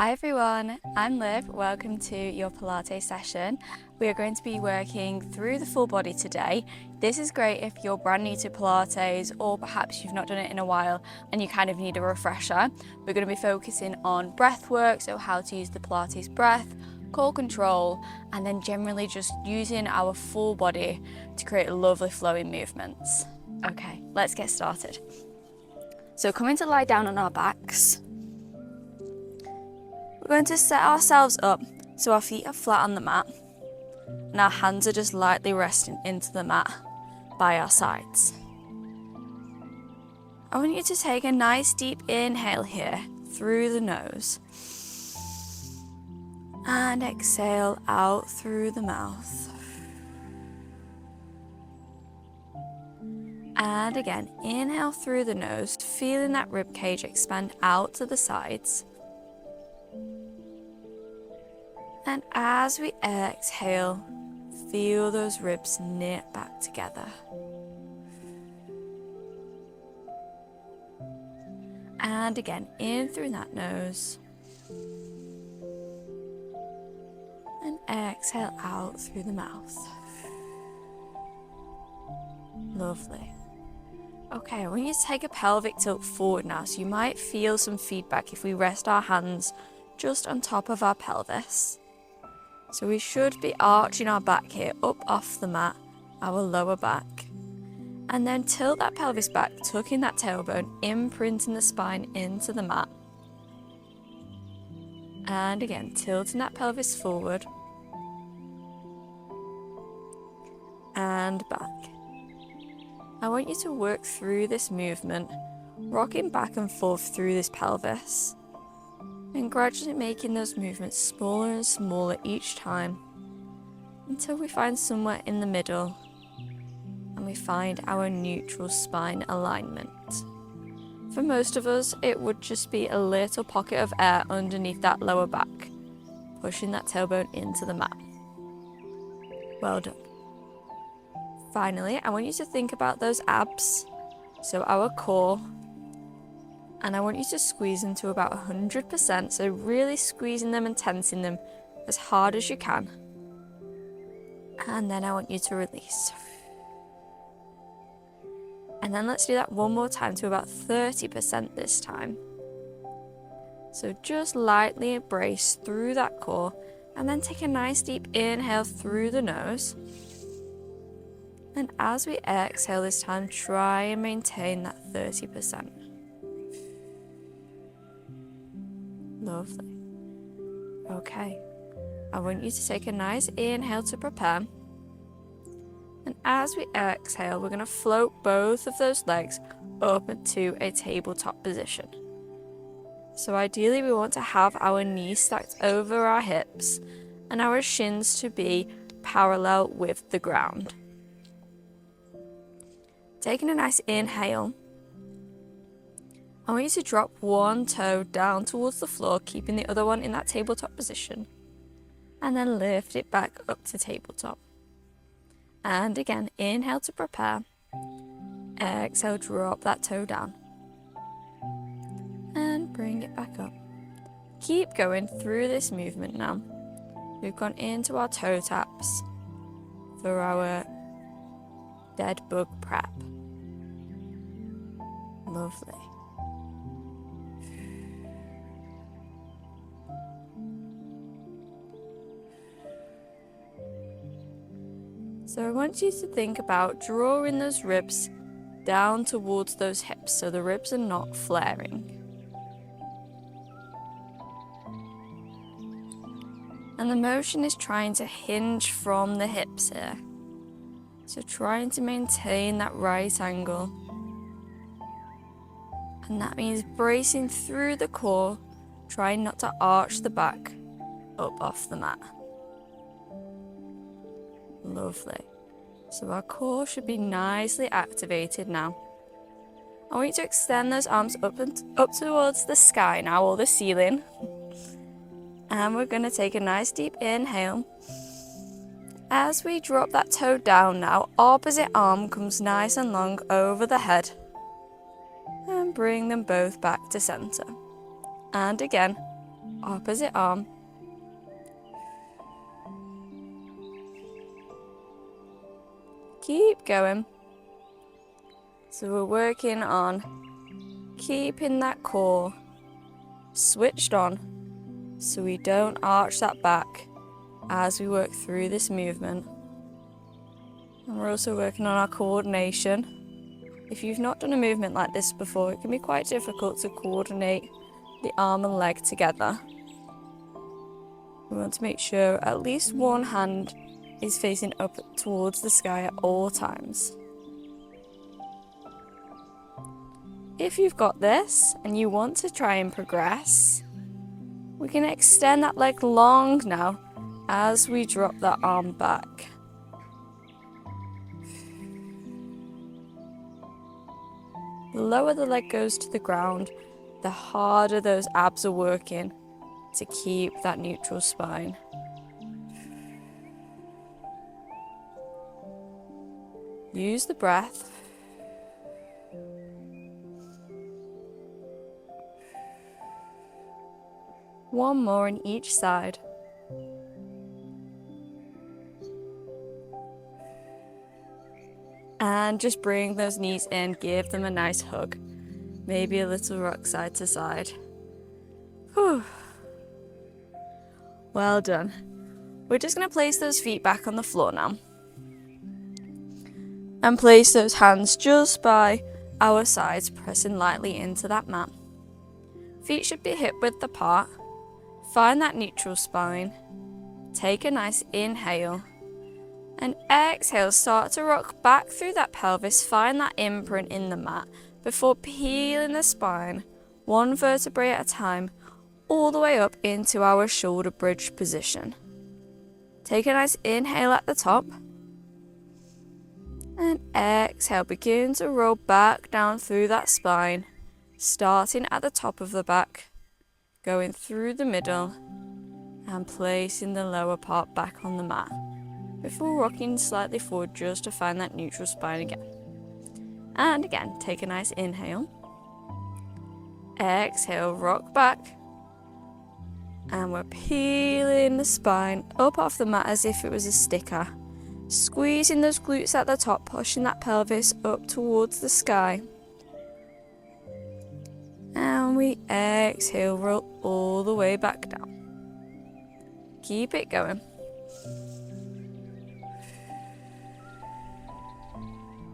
Hi everyone, I'm Liv. Welcome to your Pilates session. We are going to be working through the full body today. This is great if you're brand new to Pilates or perhaps you've not done it in a while and you kind of need a refresher. We're going to be focusing on breath work, so how to use the Pilates breath, core control, and then generally just using our full body to create lovely flowing movements. Okay, let's get started. So coming to lie down on our backs. We're going to set ourselves up so our feet are flat on the mat and our hands are just lightly resting into the mat by our sides. I want you to take a nice deep inhale here through the nose and exhale out through the mouth. And again, inhale through the nose, feeling that rib cage expand out to the sides. And as we exhale, feel those ribs knit back together. And again, in through that nose. And exhale out through the mouth. Lovely. Okay, I want you to take a pelvic tilt forward now, so you might feel some feedback if we rest our hands just on top of our pelvis. So we should be arching our back here up off the mat, our lower back. And then tilt that pelvis back, tucking that tailbone, imprinting the spine into the mat. And again, tilting that pelvis forward. And back. I want you to work through this movement, rocking back and forth through this pelvis. And gradually making those movements smaller and smaller each time until we find somewhere in the middle and we find our neutral spine alignment. For most of us, it would just be a little pocket of air underneath that lower back, pushing that tailbone into the mat. Well done. Finally, I want you to think about those abs, so our core. And I want you to squeeze them to about 100%, so really squeezing them and tensing them as hard as you can. And then I want you to release. And then let's do that one more time to about 30% this time. So just lightly embrace through that core, and then take a nice deep inhale through the nose. And as we exhale this time, try and maintain that 30%. Lovely. Okay, I want you to take a nice inhale to prepare. And as we exhale, we're going to float both of those legs up into a tabletop position. So ideally we want to have our knees stacked over our hips and our shins to be parallel with the ground. Taking a nice inhale, I want you to drop one toe down towards the floor, keeping the other one in that tabletop position. And then lift it back up to tabletop. And again, inhale to prepare. Exhale, drop that toe down. And bring it back up. Keep going through this movement now. We've gone into our toe taps for our dead bug prep. Lovely. So I want you to think about drawing those ribs down towards those hips so the ribs are not flaring. And the motion is trying to hinge from the hips here. So trying to maintain that right angle. And that means bracing through the core, trying not to arch the back up off the mat. Lovely. So our core should be nicely activated now. I want you to extend those arms up towards the sky now, or the ceiling. And we're going to take a nice deep inhale. As we drop that toe down now, opposite arm comes nice and long over the head. And bring them both back to center. And again, Opposite arm. Keep going. So we're working on keeping that core switched on so we don't arch that back as we work through this movement. And we're also working on our coordination. If you've not done a movement like this before, it can be quite difficult to coordinate the arm and leg together. We want to make sure at least one hand is facing up towards the sky at all times. If you've got this and you want to try and progress, we can extend that leg long now as we drop that arm back. The lower the leg goes to the ground, the harder those abs are working to keep that neutral spine. Use the breath. One more on each side. And just bring those knees in, give them a nice hug. Maybe a little rock side to side. Whew. Well done. We're just going to place those feet back on the floor now. And place those hands just by our sides, pressing lightly into that mat. Feet should be hip width apart. Find that neutral spine. Take a nice inhale. And exhale, start to rock back through that pelvis. Find that imprint in the mat before peeling the spine, one vertebrae at a time, all the way up into our shoulder bridge position. Take a nice inhale at the top. And exhale, begin to roll back down through that spine, starting at the top of the back, going through the middle, and placing the lower part back on the mat, before rocking slightly forward just to find that neutral spine again. And again, take a nice inhale. Exhale, rock back. And we're peeling the spine up off the mat as if it was a sticker. Squeezing those glutes at the top, pushing that pelvis up towards the sky. And we exhale, roll all the way back down. Keep it going.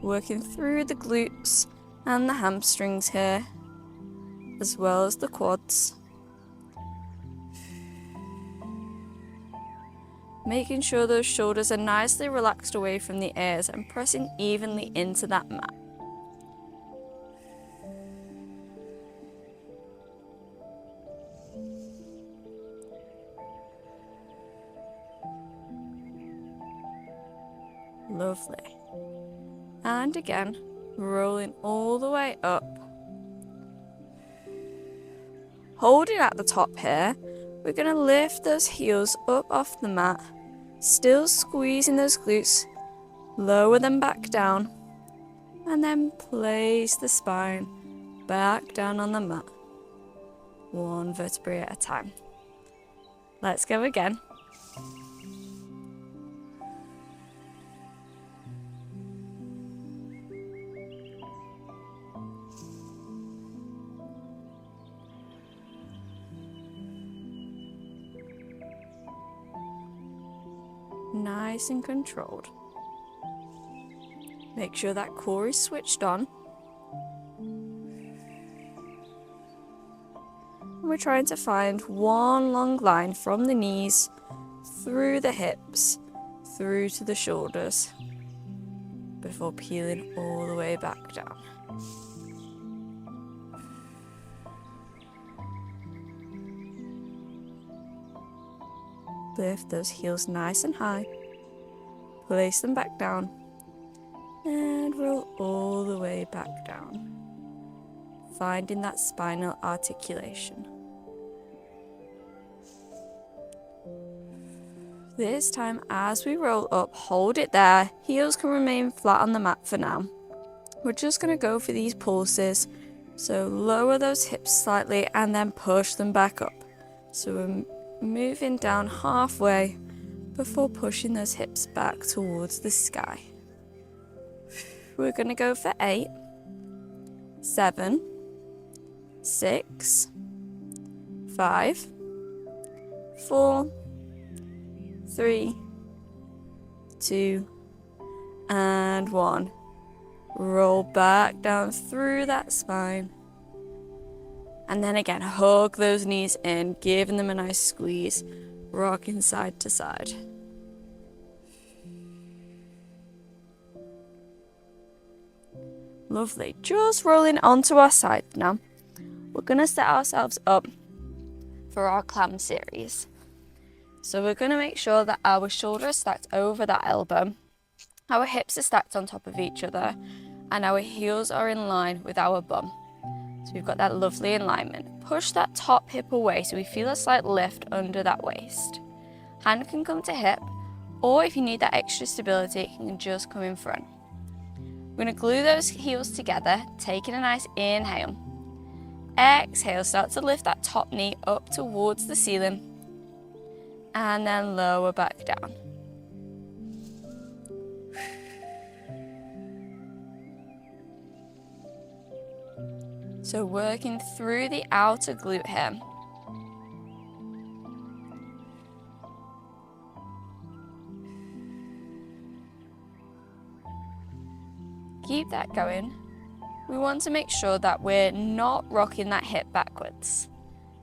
Working through the glutes and the hamstrings here, as well as the quads. Making sure those shoulders are nicely relaxed away from the ears and pressing evenly into that mat. Lovely. And again, rolling all the way up. Holding at the top here, we're going to lift those heels up off the mat, still squeezing those glutes, lower them back down, and then place the spine back down on the mat, one vertebrae at a time. Let's go again. Nice and controlled. Make sure that core is switched on. And we're trying to find one long line from the knees, through the hips, through to the shoulders, before peeling all the way back down. Lift those heels nice and high, place them back down, and roll all the way back down, finding that spinal articulation. This time, as we roll up, hold it there. Heels can remain flat on the mat for now. We're just going to go for these pulses, so lower those hips slightly and then push them back up. So we're moving down halfway before pushing those hips back towards the sky. We're going to go for 8, 7, 6, 5, 4, 3, 2, and 1. Roll back down through that spine. And then again, hug those knees in, giving them a nice squeeze, rocking side to side. Lovely. Just rolling onto our side now. We're going to set ourselves up for our clam series. So we're going to make sure that our shoulder is stacked over that elbow, our hips are stacked on top of each other, and our heels are in line with our bum. So we've got that lovely alignment. Push that top hip away so we feel a slight lift under that waist. Hand can come to hip, or if you need that extra stability, it can just come in front. We're going to glue those heels together, taking a nice inhale. Exhale, start to lift that top knee up towards the ceiling, and then lower back down. So working through the outer glute here. Keep that going. We want to make sure that we're not rocking that hip backwards.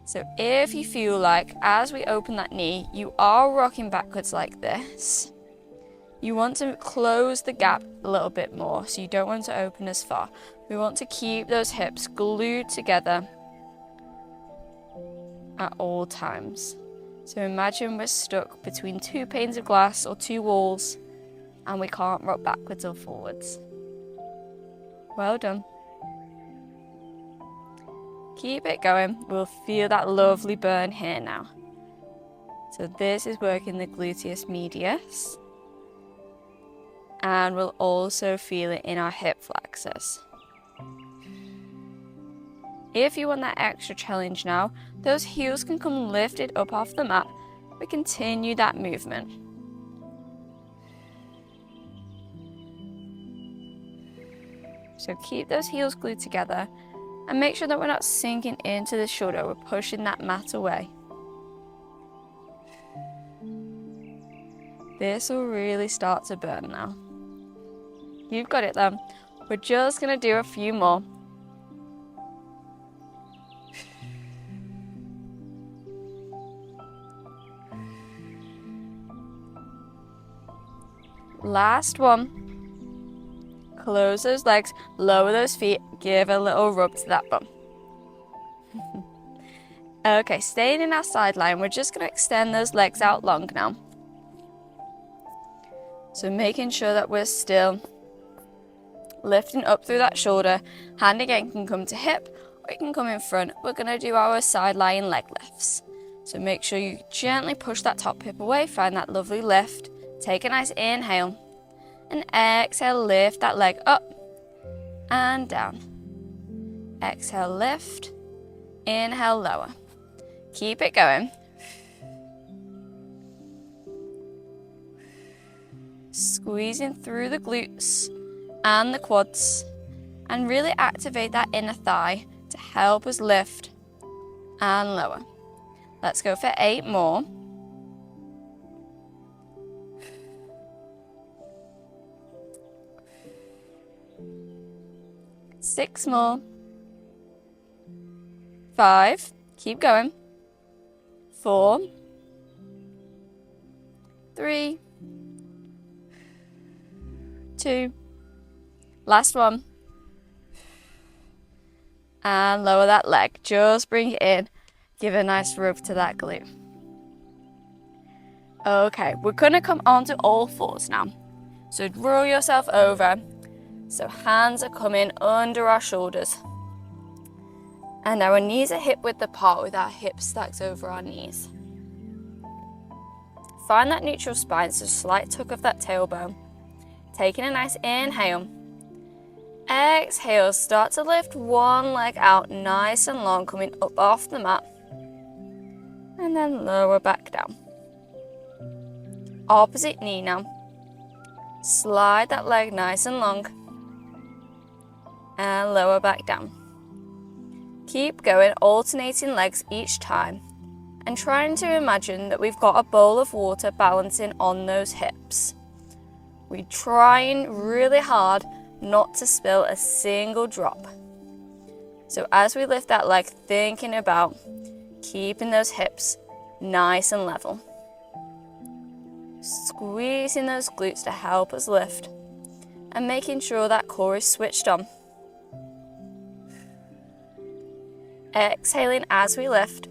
So if you feel like as we open that knee, you are rocking backwards like this, you want to close the gap a little bit more, so you don't want to open as far. We want to keep those hips glued together at all times. So imagine we're stuck between 2 panes of glass or 2 walls and we can't rock backwards or forwards. Well done. Keep it going. We'll feel that lovely burn here now. So this is working the gluteus medius. And we'll also feel it in our hip flexors. If you want that extra challenge now, those heels can come lifted up off the mat. We continue that movement. So keep those heels glued together and make sure that we're not sinking into the shoulder, we're pushing that mat away. This will really start to burn now. You've got it then. We're just going to do a few more. Last one. Close those legs, lower those feet, give a little rub to that bum. Okay, staying in our side line, we're just going to extend those legs out long now. So making sure that we're still lifting up through that shoulder. Hand again can come to hip or it can come in front. We're going to do our side lying leg lifts. So make sure you gently push that top hip away, find that lovely lift. Take a nice inhale and exhale, lift that leg up and down. Exhale, lift, inhale, lower. Keep it going. Squeezing through the glutes and the quads and really activate that inner thigh to help us lift and lower. Let's go for 8 more. 6 more. 5, keep going. 4, 3, 2, last one. And lower that leg, just bring it in. Give a nice rub to that glute. Okay, we're gonna come onto all fours now. So roll yourself over. So hands are coming under our shoulders. And our knees are hip width apart with our hips stacked over our knees. Find that neutral spine, so slight tuck of that tailbone. Taking a nice inhale. Exhale, start to lift one leg out nice and long, coming up off the mat. and then lower back down. Opposite knee now. Slide that leg nice and long and lower back down. Keep going, alternating legs each time and trying to imagine that we've got a bowl of water balancing on those hips. We're trying really hard not to spill a single drop. So as we lift that leg, thinking about keeping those hips nice and level. Squeezing those glutes to help us lift and making sure that core is switched on. Exhaling as we lift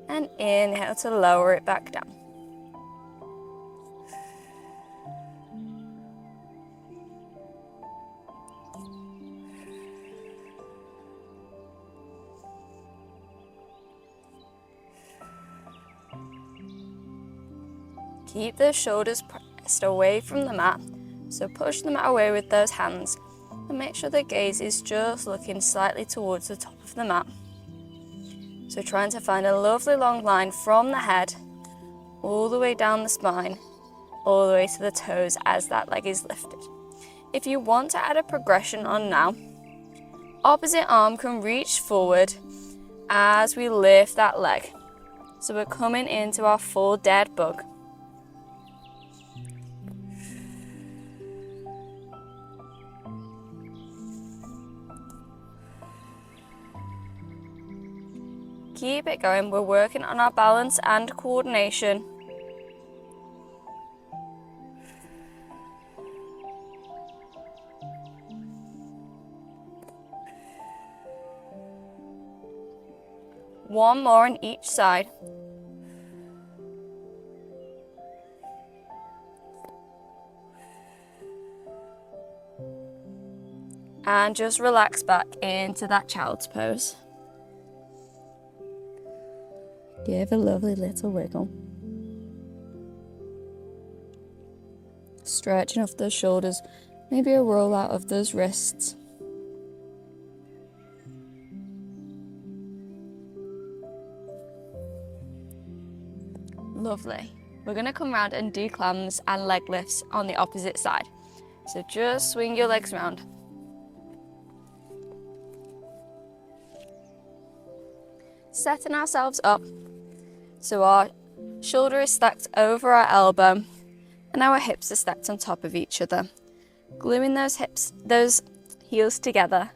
and inhale to lower it back down. Keep those shoulders pressed away from the mat, so push the mat away with those hands and make sure the gaze is just looking slightly towards the top of the mat. So trying to find a lovely long line from the head all the way down the spine, all the way to the toes as that leg is lifted. If you want to add a progression on now, opposite arm can reach forward as we lift that leg. So we're coming into our full dead bug. Keep it going, we're working on our balance and coordination. One more on each side. And just relax back into that child's pose. Give a lovely little wiggle. Stretching off those shoulders, maybe a roll out of those wrists. Lovely. We're going to come around and do clams and leg lifts on the opposite side. So just swing your legs around. Setting ourselves up so our shoulder is stacked over our elbow and our hips are stacked on top of each other. Gluing those heels together,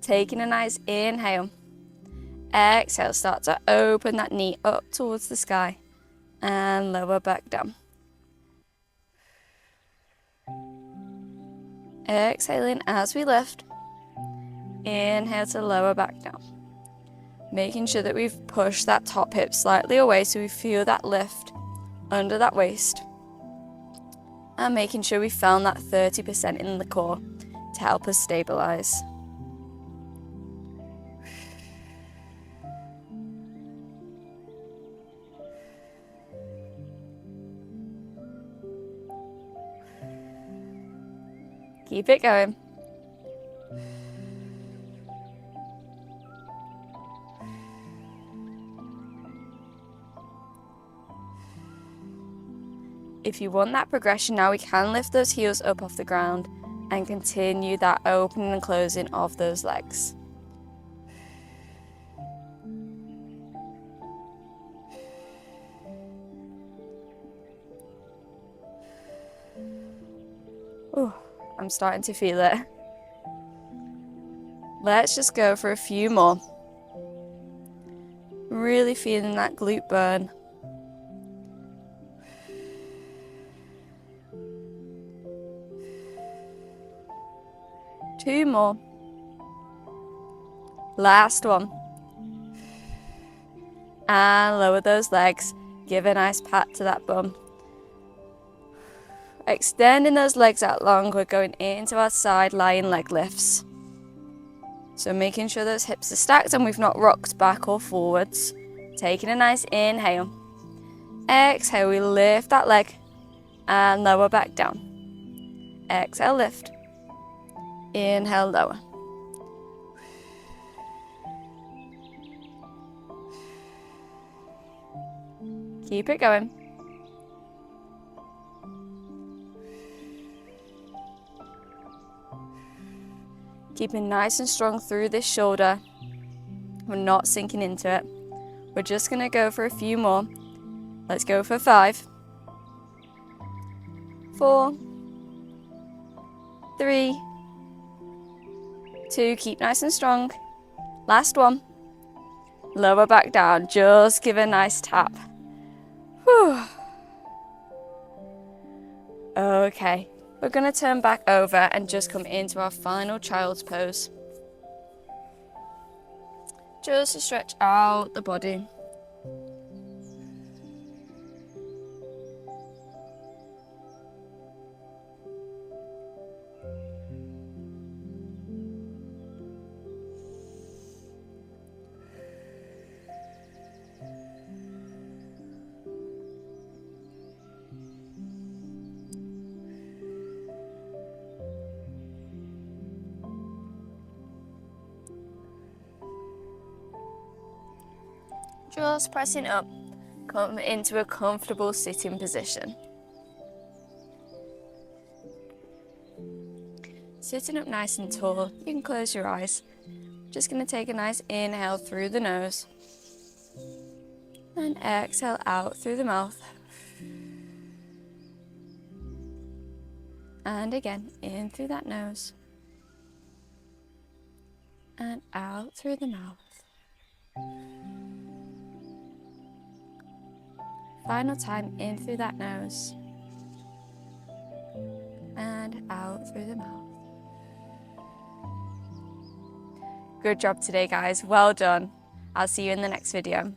taking a nice inhale. Exhale, start to open that knee up towards the sky and lower back down. Exhaling as we lift. Inhale to lower back down. Making sure that we've pushed that top hip slightly away so we feel that lift under that waist. And making sure we found that 30% in the core to help us stabilize. Keep it going. If you want that progression now, we can lift those heels up off the ground and continue that opening and closing of those legs. Oh, I'm starting to feel it. Let's just go for a few more. Really feeling that glute burn. Two more. Last one. And lower those legs. Give a nice pat to that bum. Extending those legs out long, we're going into our side lying leg lifts. So making sure those hips are stacked and we've not rocked back or forwards. Taking a nice inhale. Exhale, we lift that leg and lower back down. Exhale, lift. Inhale, lower. Keep it going. Keeping nice and strong through this shoulder. We're not sinking into it. We're just gonna go for a few more. Let's go for 5, 4, 3, 2, keep nice and strong. Last one. Lower back down, just give a nice tap. Whew. Okay, we're gonna turn back over and just come into our final child's pose. Just to stretch out the body. Just pressing up, come into a comfortable sitting position. Sitting up nice and tall, you can close your eyes. Just going to take a nice inhale through the nose and exhale out through the mouth. And again, in through that nose and out through the mouth. Final time, in through that nose and out through the mouth. Good job today, guys. Well done. I'll see you in the next video.